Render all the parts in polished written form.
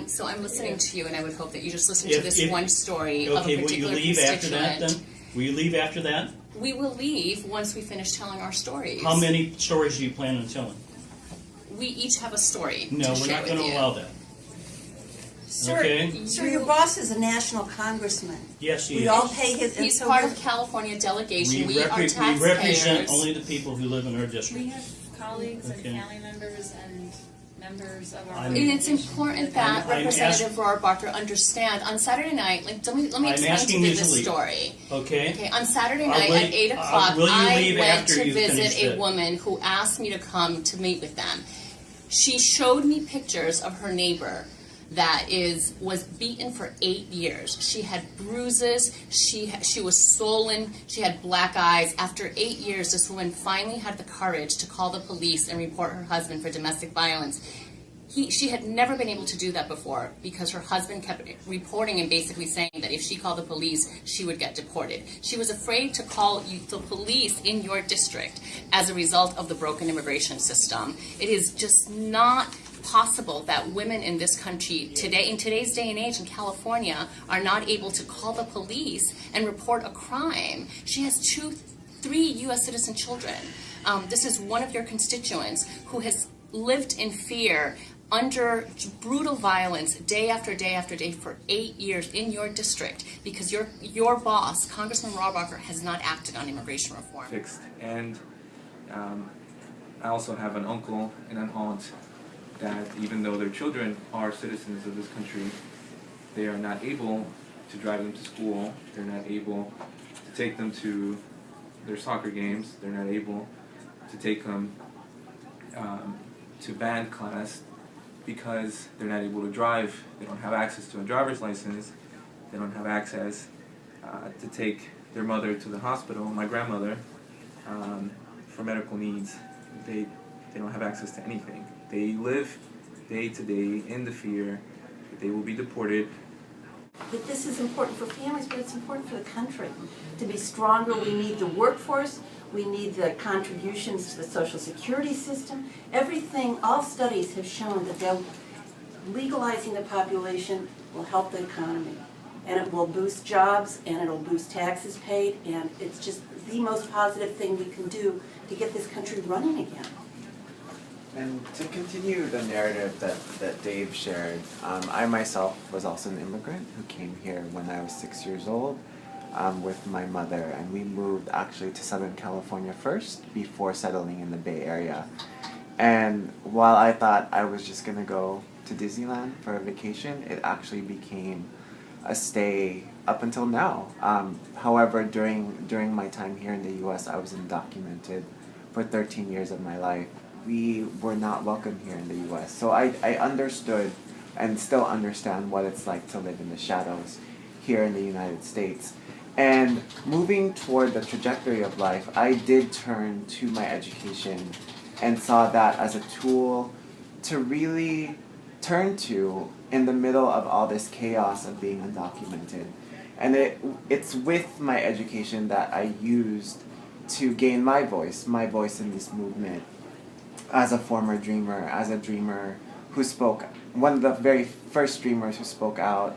So I'm listening to you, and I would hope that you just listen to this one story of a particular will you leave after that then? Will you leave after that? We will leave once we finish telling our stories. How many stories do you plan on telling? We each have a story No, to we're share not going to with you. allow that. Sir, Okay. sir, your boss is a national congressman. Yes, he We is. all pay his... and He's so part we're- of California delegation. We We are taxpayers. represent only the people who live in our We district. have colleagues Okay. and family members and members of our And it's important that I'm Representative Rohrabacher understand on Saturday night, like, let me I'm explain asking to you you to this leave. story. Okay? Okay, on Saturday Will night you- at 8 o'clock, will you I leave went after to you visit finish a that? woman who asked me to come to meet with them. She showed me pictures of her neighbor that was beaten for 8 years. She had bruises, she was swollen, she had black eyes. After 8 years, this woman finally had the courage to call the police and report her husband for domestic violence. She had never been able to do that before because her husband kept reporting and basically saying that if she called the police, she would get deported. She was afraid to call the police in your district as a result of the broken immigration system. It is just not possible that women in this country today, in today's day and age in California, are not able to call the police and report a crime. She has 3 U.S. citizen children. This is one of your constituents who has lived in fear under brutal violence day after day after day for 8 years in your district because your boss, Congressman Rohrabacher, has not acted on immigration reform. Fixed. And I also have an uncle and an aunt that even though their children are citizens of this country, they are not able to drive them to school, they're not able to take them to their soccer games, they're not able to take them to band class because they're not able to drive, they don't have access to a driver's license, they don't have access to take their mother to the hospital, my grandmother, for medical needs. They don't have access to anything. They live day to day in the fear that they will be deported. That this is important for families, but it's important for the country. To be stronger, we need the workforce, we need the contributions to the Social Security system. Everything, all studies have shown that legalizing the population will help the economy. And it will boost jobs, and it'll boost taxes paid, and it's just the most positive thing we can do to get this country running again. And to continue the narrative that Dave shared, I myself was also an immigrant who came here when I was 6 years old with my mother, and we moved actually to Southern California first before settling in the Bay Area. And while I thought I was just going to go to Disneyland for a vacation, it actually became a stay up until now. However, during my time here in the U.S., I was undocumented for 13 years of my life. We were not welcome here in the U.S. So I understood and still understand what it's like to live in the shadows here in the United States. And moving toward the trajectory of life, I did turn to my education and saw that as a tool to really turn to in the middle of all this chaos of being undocumented. And it's with my education that I used to gain my voice in this movement as a former dreamer, as a dreamer who spoke, one of the very first dreamers who spoke out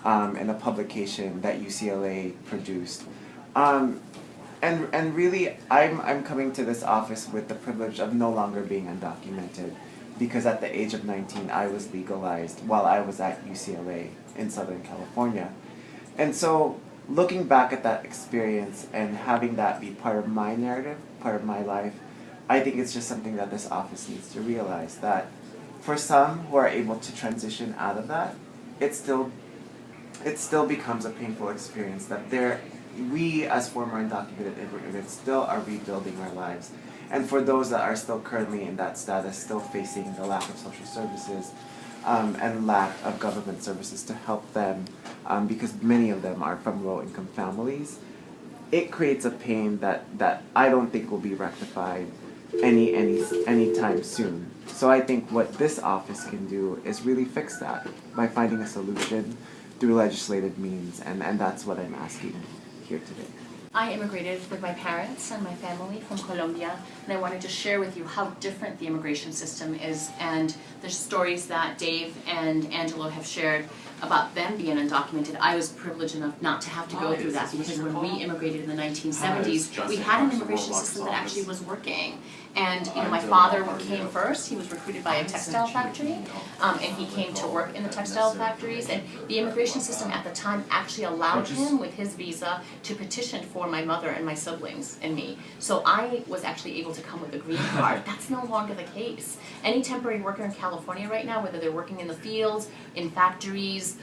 in a publication that UCLA produced. And really, I'm coming to this office with the privilege of no longer being undocumented, because at the age of 19, I was legalized while I was at UCLA in Southern California. And so, looking back at that experience and having that be part of my narrative, part of my life, I think it's just something that this office needs to realize, that for some who are able to transition out of that, it still becomes a painful experience, that we as former undocumented immigrants still are rebuilding our lives. And for those that are still currently in that status, still facing the lack of social services and lack of government services to help them, because many of them are from low-income families, it creates a pain that I don't think will be rectified anytime soon. So I think what this office can do is really fix that by finding a solution through legislative means, and that's what I'm asking here today. I immigrated with my parents and my family from Colombia, and I wanted to share with you how different the immigration system is, and the stories that Dave and Angelo have shared about them being undocumented. I was privileged enough not to have to go through that, because when we immigrated in the 1970s, we had an immigration system that actually was working. And you know, my father came first. He was recruited by a textile factory, and he came to work in the textile factories. And the immigration system at the time actually allowed him, with his visa, to petition for my mother and my siblings and me. So I was actually able to come with a green card. That's no longer the case. Any temporary worker in California right now, whether they're working in the fields, in factories,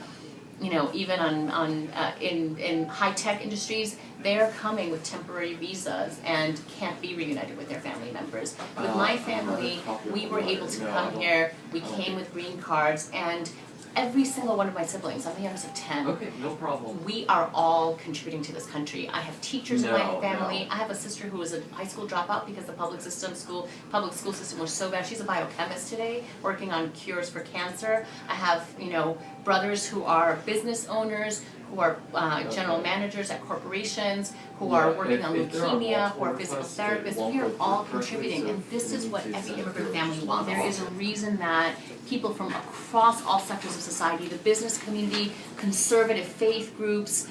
you know, even in high-tech industries, they're coming with temporary visas and can't be reunited with their family members. With my family, we were able to come here, we came with green cards, and every single one of my siblings, I'm the youngest of 10. Okay, no problem. We are all contributing to this country. I have teachers in my family. I have a sister who was a high school dropout because the public school system was so bad. She's a biochemist today, working on cures for cancer. I have, you know, brothers who are business owners, who are general managers at corporations, who are working on leukemia, who are physical therapists. We are all contributing, and this is what every immigrant family wants. There is a reason that people from across all sectors of society, the business community, conservative faith groups,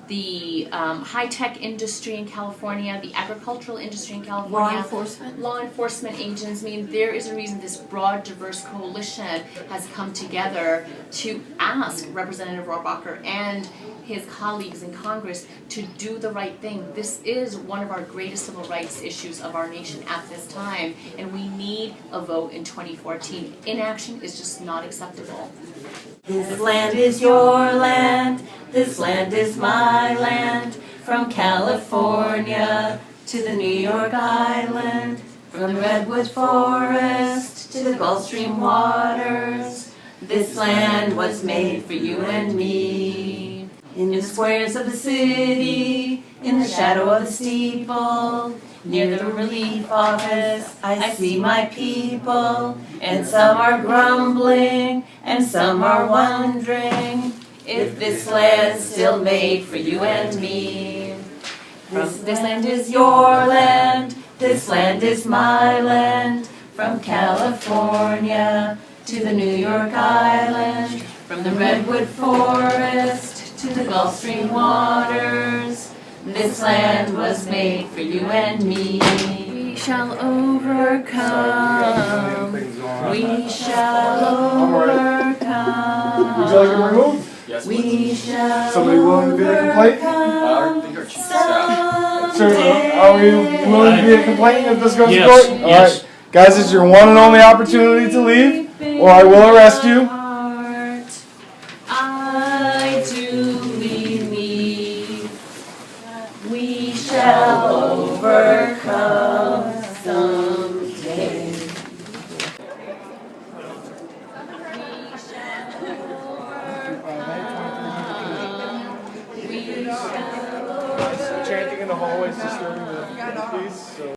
the high-tech industry in California, the agricultural industry in California, law enforcement agents. I mean, there is a reason this broad, diverse coalition has come together to ask Representative Rohrabacher and his colleagues in Congress to do the right thing. This is one of our greatest civil rights issues of our nation at this time, and we need a vote in 2014. Inaction is just not acceptable. This land is your land, this land is my land, from California to the New York Island, from the Redwood Forest to the Gulf Stream waters. This land was made for you and me. In the squares of the city, in the shadow of the steeple, near the relief office, I see my people, and some are grumbling, and some are wondering if this land's still made for you and me. This land is your land, this land is my land, from California to the New York Island, from the Redwood Forest to the Gulf Stream waters. This land was made for you and me. We shall overcome. We shall overcome. Would you like it removed? Yes, We shall Somebody willing to be a complaint? I think our chief of staff. Sir, are we willing to be a complaint if this goes to Yes, court? yes. Alright. Guys, this is your one and only opportunity to leave, or I will arrest you. I do believe we shall overcome someday. Chanting in the hallways disturbing the peace. So.